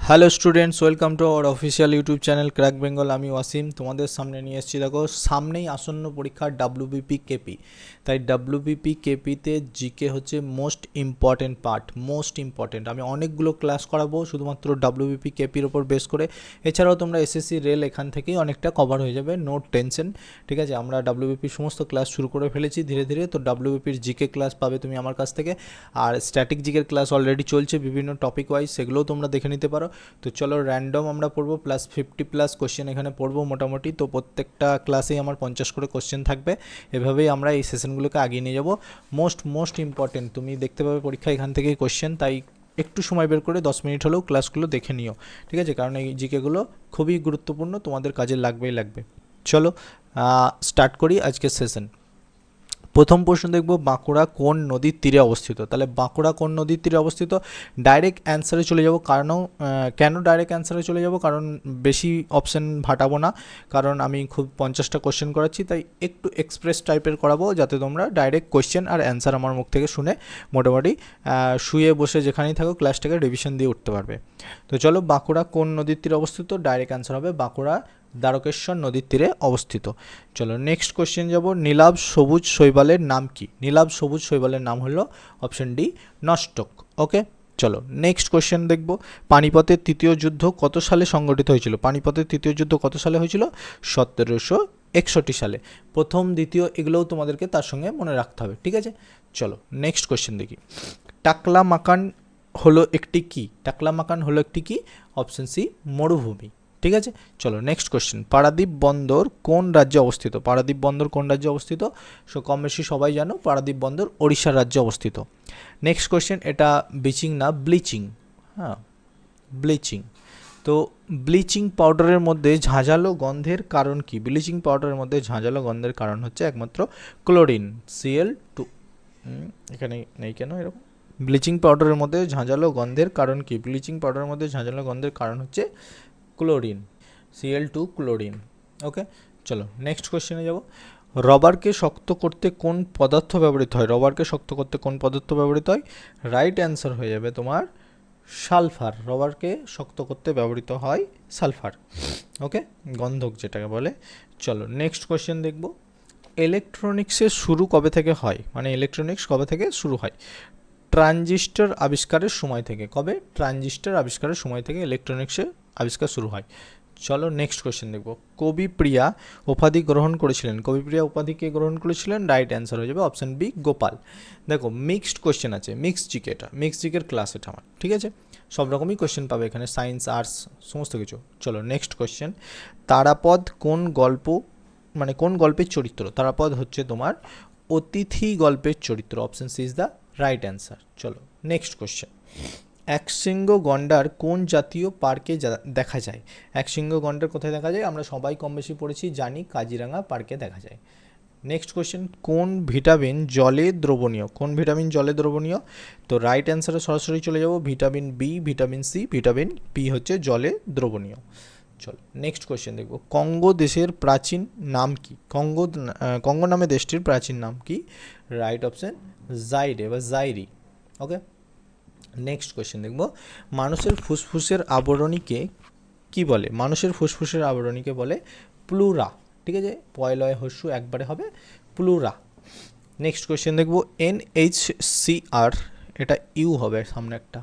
Hello students, welcome to our official YouTube channel crack Bengal. আমি ওয়াসিম তোমাদের সামনে নিয়ে এসেছি। দেখো, সামনেই আসন্ন পরীক্ষা ডাব্লিউবিপি কেপি। তাই ডাব্লিউবিপি কেপিতে জিকে হচ্ছে most important part, most important. আমি অনেকগুলো ক্লাস করাবো শুধুমাত্র ডাব্লিউবিপি কেপির ওপর বেস করে। এছাড়াও তোমরা এসএসসি রেল এখান থেকেই অনেকটা কভার হয়ে যাবে, নো টেনশন। ঠিক আছে, আমরা ডাব্লিউবিপির সমস্ত ক্লাস শুরু করে ফেলেছি ধীরে ধীরে। তো ডাব্লিউবিপির জিকে ক্লাস পাবে তুমি আমার কাছ থেকে। আর স্ট্যাটিক জিকের ক্লাস অলরেডি চলছে বিভিন্ন টপিক ওয়াইজ, সেগুলোও তোমরা দেখে নিতে পারো। তো চলো, র্যান্ডম আমরা পড়বো, প্লাস 50+ কোশ্চেন এখানে পড়বো মোটামুটি। তো প্রত্যেকটা ক্লাসেই আমার 50 করে কোশ্চেন থাকবে। এভাবেই আমরা এই সেশনগুলোকে আগিয়ে নিয়ে যাবো। মোস্ট ইম্পর্টেন্ট, তুমি দেখতে পাবে পরীক্ষা এখান থেকেই কোশ্চেন। তাই একটু সময় বের করে 10 মিনিট হলেও ক্লাসগুলো দেখে নিও, ঠিক আছে? কারণ এই জিকেগুলো খুবই গুরুত্বপূর্ণ, তোমাদের কাজে লাগবেই লাগবে। চলো স্টার্ট করি আজকের সেশন। প্রথম প্রশ্ন দেখব, বাঁকুড়া কোন নদীর তীরে অবস্থিত? তাহলে বাঁকুড়া কোন নদীর তীরে অবস্থিত? ডাইরেক্ট অ্যান্সারে চলে যাব। কেন ডাইরেক্ট অ্যান্সারে চলে যাব? কারণ বেশি অপশান ভাটাবো না, কারণ আমি খুব 50টা কোশ্চেন করাচ্ছি। তাই একটু এক্সপ্রেস টাইপের করাবো, যাতে তোমরা ডাইরেক্ট কোশ্চেন আর অ্যান্সার আমার মুখ থেকে শুনে মোটামুটি শুয়ে বসে যেখানেই থাকো ক্লাসটাকে রিভিশন দিয়ে উঠতে পারবে। তো চলো, বাঁকুড়া কোন নদীর তীরে অবস্থিত? ডাইরেক্ট অ্যান্সার হবে বাঁকুড়া দ্বারকেশ্বর নদীর তীরে অবস্থিত। চলো নেক্সট কোশ্চেন যাব। নীলাভ সবুজ শৈবালের নাম কি? নীলাভ সবুজ শৈবালের নাম হলো অপশন ডি, নষ্টক। ওকে, চলো নেক্সট কোশ্চেন দেখব। পানিপথের তৃতীয় যুদ্ধ কত সালে সংগঠিত হয়েছিল? পানিপথের তৃতীয় যুদ্ধ কত সালে হয়েছিল? 1761 সালে। প্রথম দ্বিতীয় এগুলোও তোমাদেরকে তার সঙ্গে মনে রাখতে হবে, ঠিক আছে? চলো নেক্সট কোশ্চেন দেখি। টাকলা মাকান হলো একটি কি? টাকলা মাকান হলো একটি কি? অপশন সি, মরুভূমি। ঠিক আছে, চলো নেক্সট কোশ্চেন। পারাদ্বীপ বন্দর কোন রাজ্যে অবস্থিত? পারাদ্বীপ বন্দর কোন রাজ্যে অবস্থিত? কম বেশি সবাই জানো, পারাদ্বীপ বন্দর ওড়িশা রাজ্যে অবস্থিত। নেক্সট কোশ্চেন, এটা বিচিং না ব্লিচিং। হ্যাঁ, ব্লিচিং। তো ব্লিচিং পাউডারের মধ্যে ঝাঁঝালো গন্ধের কারণ কি? ব্লিচিং পাউডারের মধ্যে ঝাঁঝালো গন্ধের কারণ হচ্ছে একমাত্র ক্লোরিন, Cl2। এখানে নেই কেন এরকম? ব্লিচিং পাউডারের মধ্যে ঝাঁঝালো গন্ধের কারণ কি? ব্লিচিং পাউডারের মধ্যে ঝাঁঝালো গন্ধের কারণ হচ্ছে ক্লোরিন, Cl2 ক্লোরিন। ওকে, চলো নেক্সট কোশ্চেনে যাব। রবারকে শক্ত করতে কোন পদার্থ ব্যবহৃত হয়? রবারকে শক্ত করতে কোন পদার্থ ব্যবহৃত হয়? রাইট অ্যান্সার হয়ে যাবে তোমার সালফার। রবারকে শক্ত করতে ব্যবহৃত হয় সালফার। ওকে, গন্ধক যেটাকে বলে। চলো নেক্সট কোশ্চেন দেখব। ইলেকট্রনিক্সের শুরু কবে থেকে হয়? মানে ইলেকট্রনিক্স কবে থেকে শুরু হয়? ট্রানজিস্টর আবিষ্কারের সময় থেকে। কবে? ট্রানজিস্টর আবিষ্কারের সময় থেকে ইলেকট্রনিক্সের আবিষ্কার শুরু হয়। চলো নেক্সট কোশ্চেন দেখব। কবিপ্রিয়া উপাধি গ্রহণ করেছিলেন? কবিপ্রিয়া উপাধিকে গ্রহণ করেছিলেন? রাইট অ্যান্সার হয়ে যাবে অপশন বি, গোপাল। দেখো মিক্সড কোশ্চেন আছে, মিক্সড জিকে, এটা মিক্সড জিকের ক্লাস এটা আমার, ঠিক আছে? সব রকমই কোশ্চেন পাবে এখানে, সায়েন্স, আর্টস, সমস্ত কিছু। চলো নেক্সট কোশ্চেন। তারাপদ কোন গল্প, মানে কোন গল্পের চরিত্র? তারাপদ হচ্ছে তোমার অতিথি গল্পের চরিত্র। Option C is the right answer. চলো নেক্সট কোশ্চেন। একশৃঙ্গ গন্ডার কোন জাতীয় পার্কে দেখা যায়? একশৃঙ্গ গন্ডার কোথায় দেখা যায়? আমরা সবাই কম বেশি পড়েছি, জানি, কাজিরাঙা পার্কে দেখা যায়। নেক্সট কোশ্চেন, কোন ভিটামিন জলে দ্রবণীয়? কোন ভিটামিন জলে দ্রবণীয়? তো রাইট অ্যান্সারে সরাসরি চলে যাব, vitamin B, vitamin C, vitamin P হচ্ছে জলে দ্রবণীয়। চলো নেক্সট কোশ্চেন দেখব। কঙ্গো দেশের প্রাচীন নাম কি? কঙ্গো নামে দেশটির প্রাচীন নাম কি? রাইট অপশন জাইরে বা জাইরি। ওকে, নেক্সট কোয়েশ্চেন দেখব। মানুষের ফুসফুসের আবরণীকে কি বলে? মানুষের ফুসফুসের আবরণীকে বলে প্লুরা। ঠিক আছে, পয়লয় হস্যু একবারে হবে প্লুরা। নেক্সট কোয়েশ্চেন দেখব। NHCR, এটা ইউ হবে সামনে একটা,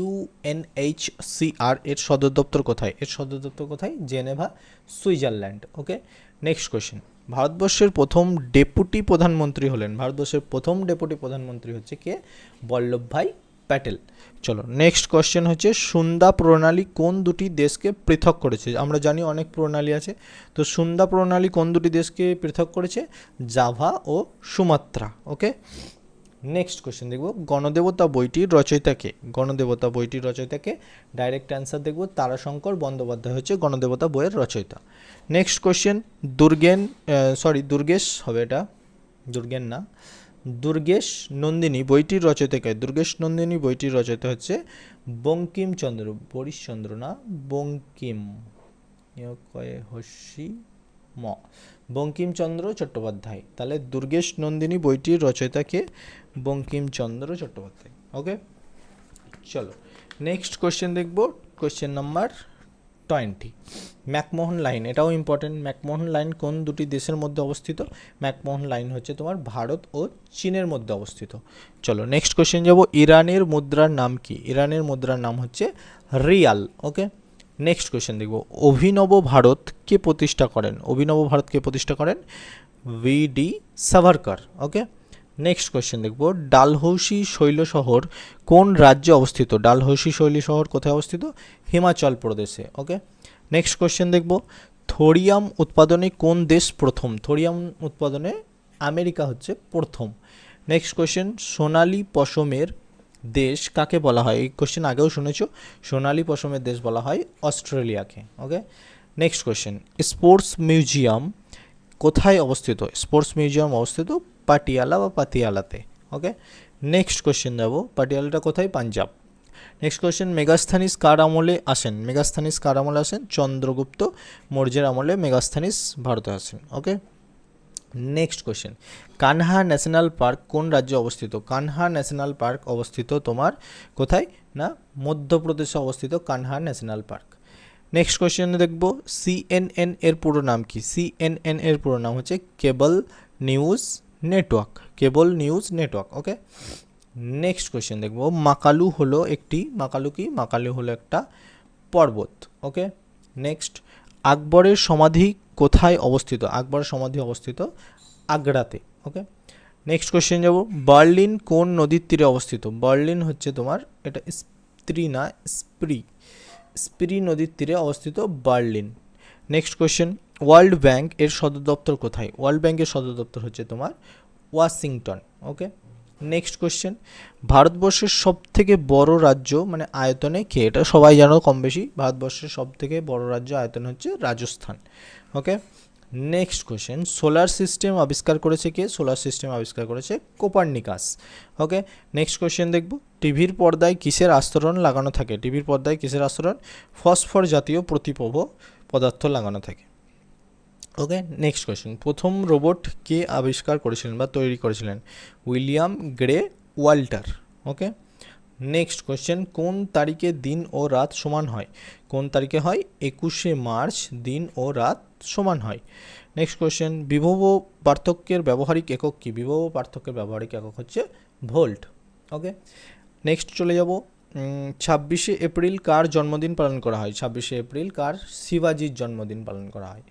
UNHCR এর সদর দপ্তর কোথায়? এর সদর দপ্তর কোথায়? Geneva, Switzerland. Okay, next question. ভারতবর্ষের প্রথম ডেপুটি প্রধানমন্ত্রী হলেন? ভারতবর্ষের প্রথম ডেপুটি প্রধানমন্ত্রী হচ্ছে কে? বল্লভভাই প্যাটেল। চলো নেক্সট কোয়েশ্চেন হচ্ছে, সুন্দা প্রণালী কোন দুটি দেশকে পৃথক করেছে? আমরা জানি অনেক প্রণালী আছে, তো সুন্দা প্রণালী কোন দুটি দেশকে পৃথক করেছে? জাভা ও সুমাত্রা। ওকে, নেক্সট কোয়েশ্চেন দেখব। গণদেবতা বইটির রচয়িতাকে? গণদেবতা বইটির রচয়িতাকে? ডাইরেক্ট অ্যান্সার দেখব, তারাশঙ্কর বন্দ্যোপাধ্যায় হচ্ছে গণদেবতা বইয়ের রচয়িতা। নেক্সট কোয়েশ্চেন, দুর্গেশ হবে এটা, দুর্গেন না, দুর্গেশ নন্দিনী বইটির রচয়িতাকে? দুর্গেশ নন্দিনী বইটির রচয়িতা হচ্ছে বঙ্কিমচন্দ্র, বরিশচন্দ্র না, বঙ্কিম, ম, বঙ্কিমচন্দ্র চট্টোপাধ্যায়। তাহলে দুর্গেশ নন্দিনী বইটির রচয়িতাকে? বঙ্কিমচন্দ্র চট্টোপাধ্যায়। ওকে, চলো নেক্সট কোয়েশ্চেন দেখব, কোয়েশ্চেন নাম্বার 20। ম্যাকমোহন লাইন, এটাও ইম্পর্টেন্ট। ম্যাকমোহন লাইন কোন দুটি দেশের মধ্যে অবস্থিত? ম্যাকমোহন লাইন হচ্ছে তোমার ভারত ও চীনের মধ্যে অবস্থিত। চলো নেক্সট কোয়েশ্চেন যাব, ইরানের মুদ্রার নাম কি? ইরানের মুদ্রার নাম হচ্ছে রিয়াল। ওকে, নেক্সট কোয়েশ্চেন দেখব, অভিনব ভারত কে প্রতিষ্ঠা করেন? অভিনব ভারত কে প্রতিষ্ঠা করেন? VD সাভারকর। ওকে, নেক্সট কোয়েশ্চেন দেখব, ডালহৌসি শৈল শহর কোন রাজ্যে অবস্থিত? ডালহৌসি শৈল শহর কোথায় অবস্থিত? হিমাচল প্রদেশে। ওকে, নেক্সট কোয়েশ্চেন দেখব, থোরিয়াম উৎপাদনে কোন দেশ প্রথম? থোরিয়াম উৎপাদনে আমেরিকা হচ্ছে প্রথম। নেক্সট কোয়েশ্চেন, সোনালী পশমের দেশ কাকে বলা হয়? এই কোয়েশ্চেন আগেও শুনেছো, সোনালী পশমের দেশ বলা হয় অস্ট্রেলিয়াকে। ওকে, নেক্সট কোয়েশ্চেন, স্পোর্টস মিউজিয়াম কোথায় অবস্থিত? স্পোর্টস মিউজিয়াম অবস্থিত পাটিয়ালা বা পাতিয়ালাতে। ওকে, নেক্সট কোয়েশ্চেন যাব, পাটিয়ালাটা কোথায়? পাঞ্জাব। নেক্সট কোয়েশ্চেন, মেগাস্থানিস কার আমলে আসেন? মেগাস্থানিস কার আমলে আসেন? চন্দ্রগুপ্ত মৌর্যের আমলে মেগাস্থানিস ভারতে আসেন। Okay, next question, Kanha national park কোন রাজ্যে অবস্থিত? কানহা ন্যাশনাল পার্ক অবস্থিত তোমার কোথায়? না মধ্যপ্রদেশে অবস্থিত Kanha national park. Next question দেখব, CNN এর পুরো নাম কি? CNN এর পুরো নাম হচ্ছে কেবল নিউজ নেটওয়ার্ক। কেবল নিউজ নেটওয়ার্ক। ওকে, নেক্সট কোয়েশ্চেন দেখব, মাকালু হলো একটি, মাকালু কি? মাকালু হলো একটা পর্বত। ওকে, নেক্সট, আকবরের সমাধি কোথায় অবস্থিত? আকবরের সমাধি অবস্থিত আগ্রাতে। ওকে, নেক্সট কোয়েশ্চেন যাব, বার্লিন কোন নদীর তীরে অবস্থিত? বার্লিন হচ্ছে তোমার, এটা স্প্রি না স্প্রি, স্প্রি নদীর তীরে অবস্থিত Berlin. Next question, world bank এর সদর দপ্তর কোথায়? ওয়ার্ল্ড ব্যাংকের সদর দপ্তর হচ্ছে তোমার ওয়াশিংটন। ওকে, নেক্সট কোয়েশ্চেন, ভারতবর্ষের সব থেকে বড় রাজ্য মানে আয়তনে কে? এটা সবাই জানো কম বেশি, ভারতবর্ষের সব থেকে বড় রাজ্য আয়তন হচ্ছে রাজস্থান। ওকে, নেক্সট কোয়েশ্চেন, সোলার সিস্টেম আবিষ্কার করেছে কে? সোলার সিস্টেম আবিষ্কার করেছে কোপার্নিকাস। ওকে, নেক্সট কোয়েশ্চেন দেখব, টিভির পর্দায় কিসের আস্তরণ লাগানো থাকে? টিভির পর্দায় কিসের আস্তরণ? ফসফর জাতীয় প্রতিপ্রভ পদার্থ লাগানো থাকে। ওকে, নেক্সট কোয়েশ্চেন, প্রথম রোবট কে আবিষ্কার করেছিলেন বা তৈরি করেছিলেন? William Grey Walter. Okay, next question, কোন তারিখে দিন ও রাত সমান হয়? কোন তারিখে হয়? 21শে মার্চ দিন ও রাত সমান হয়। নেক্সট কোয়েশ্চেন, বিভব পার্থক্যের ব্যবহারিক একক কি? বিভব পার্থক্যের ব্যবহারিক একক হচ্ছে ভোল্ট। ওকে, নেক্সট চলে যাব, 26শে এপ্রিল কার জন্মদিন পালন করা হয়? 26শে এপ্রিল কার? শিবাজির জন্মদিন পালন করা হয়।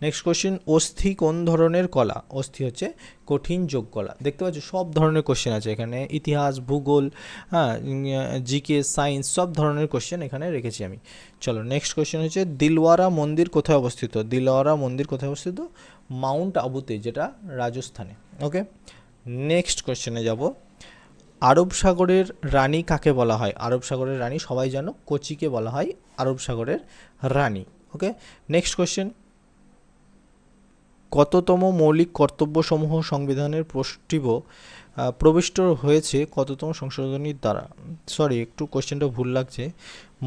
নেক্সট কোয়েশ্চেন, অস্থি কোন ধরনের কলা? অস্থি হচ্ছে কঠিন যোগ কলা। দেখতে পাচ্ছ সব ধরনের কোশ্চেন আছে এখানে, ইতিহাস, ভূগোল, হ্যাঁ, জিকে, সায়েন্স, সব ধরনের কোশ্চেন এখানে রেখেছি আমি। চলো নেক্সট কোয়েশ্চেন হচ্ছে, দিলওয়ারা মন্দির কোথায় অবস্থিত? দিলওয়ারা মন্দির কোথায় অবস্থিত? মাউন্ট আবুতে, যেটা রাজস্থানে। ওকে, নেক্সট কোয়েশ্চেনে যাব, আরব সাগরের রানী কাকে বলা হয়? আরব সাগরের রানী সবাই জানো, কোচিকে বলা হয় আরব সাগরের রানী। ওকে, নেক্সট কোয়েশ্চেন, কততম মৌলিক কর্তব্যসমূহ সংবিধানের প্রবিষ্ট হয়েছে কততম সংশোধনীর দ্বারা? সরি, একটু কোশ্চেনটা ভুল লাগছে।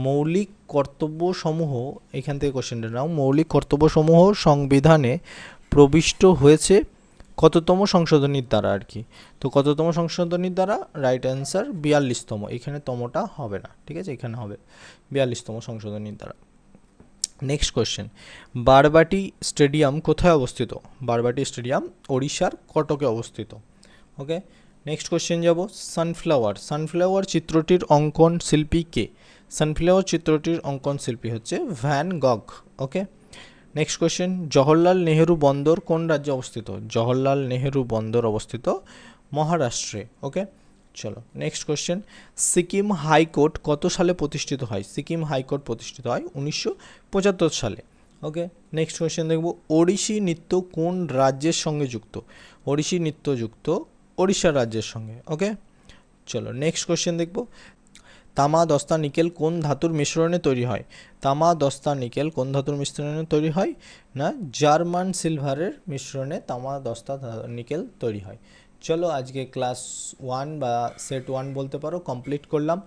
মৌলিক কর্তব্যসমূহ, এখান থেকে কোশ্চেনটা নাও, মৌলিক কর্তব্যসমূহ সংবিধানে প্রবিষ্ট হয়েছে কততম সংশোধনীর দ্বারা আর কি। তো কততম সংশোধনীর দ্বারা? রাইট অ্যান্সার 42তম। এখানে তমটা হবে না, ঠিক আছে, এখানে হবে 42তম সংশোধনীর দ্বারা। নেক্সট কোয়েশ্চেন, বারবাটি স্টেডিয়াম কোথায় অবস্থিত? বারবাটি স্টেডিয়াম ওড়িশার কটকে অবস্থিত। ওকে, নেক্সট কোয়েশ্চেন যাব, সানফ্লাওয়ার, সানফ্লাওয়ার চিত্রটির অঙ্কন শিল্পী কে? সানফ্লাওয়ার চিত্রটির অঙ্কন শিল্পী হচ্ছে ভ্যান গগ। ওকে, নেক্সট কোয়েশ্চেন, জওহরলাল নেহেরু বন্দর কোন রাজ্যে অবস্থিত? জওহরলাল নেহেরু বন্দর অবস্থিত মহারাষ্ট্রে। ওকে, চলো নেক্সট কোয়েশ্চেন, সিকিম হাইকোর্ট কত সালে প্রতিষ্ঠিত হয়? সিকিম হাইকোর্ট প্রতিষ্ঠিত হয় 1975 সালে। ওকে, নেক্সট কোয়েশ্চেন দেখব, ওড়িশি নৃত্য কোন রাজ্যের সঙ্গে যুক্ত? ওড়িশি নৃত্য যুক্ত ওড়িশা রাজ্যের সঙ্গে। ওকে, চলো নেক্সট কোয়েশ্চেন দেখব, তামা, দস্তা, নিকেল কোন ধাতুর মিশ্রণে তৈরি হয়? তামা, দস্তা, নিকেল কোন ধাতুর মিশ্রণে তৈরি হয়? না জার্মান সিলভারের মিশ্রণে তামা, দস্তা, নিকেল তৈরি হয়। চলো আজকে ক্লাস 1 বা সেট 1 বলতে পারো কমপ্লিট করলাম।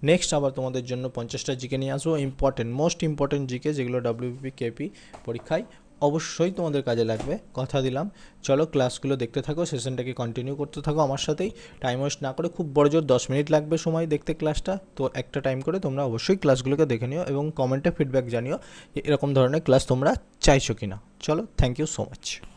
নেক্সট আবার তোমাদের জন্য 50টা জিকে নিয়ে আসবো, ইম্পর্টেন্ট, মোস্ট ইম্পর্টেন্ট জিকে, যেগুলো WBP KP পরীক্ষায় অবশ্যই তোমাদের কাজে লাগবে, কথা দিলাম। চলো ক্লাসগুলো দেখতে থাকো, সেশনটাকে কন্টিনিউ করতে থাকো আমার সাথেই, টাইম ওয়েস্ট না করে। খুব বড় জোর 10 মিনিট লাগবে সময় দেখতে ক্লাসটা, তো একটা টাইম করে তোমরা অবশ্যই ক্লাসগুলোকে দেখে নিও এবং কমেন্টে ফিডব্যাক জানিও যে এরকম ধরনের ক্লাস তোমরা চাইছো কি না। চলো, থ্যাংক ইউ সো মাচ।